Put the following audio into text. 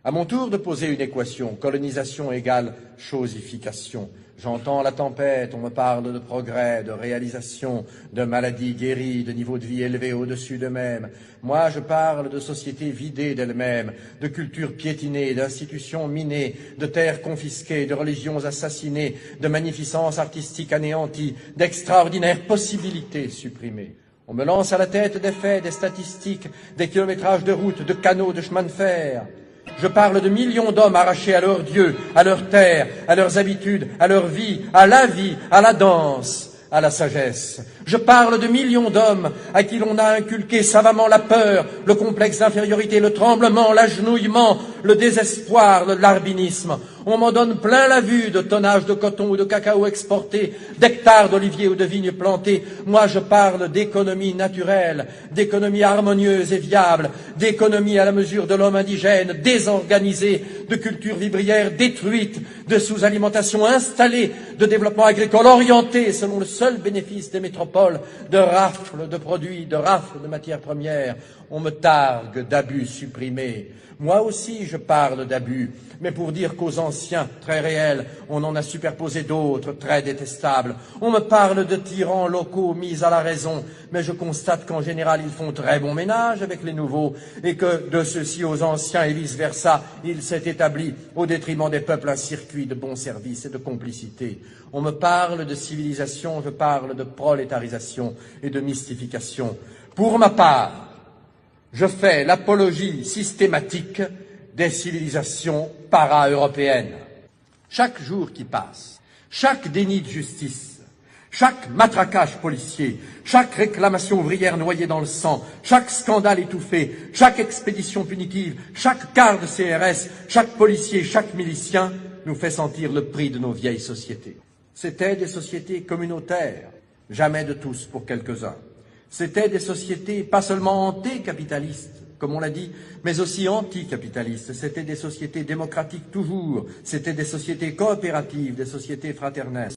À mon tour de poser une équation, colonisation égale chosification. J'entends la tempête, on me parle de progrès, de réalisation, de maladies guéries, de niveau de vie élevé au-dessus d'eux-mêmes. Moi, je parle de sociétés vidées d'elles-mêmes, de cultures piétinées, d'institutions minées, de terres confisquées, de religions assassinées, de magnificence artistique anéantie, d'extraordinaires possibilités supprimées. On me lance à la tête des faits, des statistiques, des kilométrages de routes, de canaux, de chemins de fer. Je parle de millions d'hommes arrachés à leur Dieu, à leur terre, à leurs habitudes, à leur vie, à la danse, à la sagesse. Je parle de millions d'hommes à qui l'on a inculqué savamment la peur, le complexe d'infériorité, le tremblement, l'agenouillement, le désespoir, le larbinisme. On m'en donne plein la vue de tonnages de coton ou de cacao exportés, d'hectares d'oliviers ou de vignes plantées. Moi, je parle d'économie naturelle, d'économie harmonieuse et viable, d'économie à la mesure de l'homme indigène, désorganisée, de culture vivrière détruite, de sous-alimentation installée, de développement agricole orienté selon le seul bénéfice des métropoles, de rafles de produits, de rafles de matières premières. On me targue d'abus supprimés. Moi aussi, je parle d'abus, mais pour dire qu'aux anciens, très réels, on en a superposé d'autres, très détestables. On me parle de tyrans locaux mis à la raison, mais je constate qu'en général, ils font très bon ménage avec les nouveaux, et que de ceux-ci aux anciens et vice-versa, il s'est établi, au détriment des peuples, un circuit de bons services et de complicité. On me parle de civilisation, je parle de prolétarisation et de mystification. Pour ma part, je fais l'apologie systématique des civilisations para-européennes. Chaque jour qui passe, chaque déni de justice, chaque matraquage policier, chaque réclamation ouvrière noyée dans le sang, chaque scandale étouffé, chaque expédition punitive, chaque quart de CRS, chaque policier, chaque milicien nous fait sentir le prix de nos vieilles sociétés. C'étaient des sociétés communautaires, jamais de tous pour quelques-uns. C'étaient des sociétés pas seulement antécapitalistes, comme on l'a dit, mais aussi anticapitalistes. C'étaient des sociétés démocratiques toujours, c'étaient des sociétés coopératives, des sociétés fraternelles.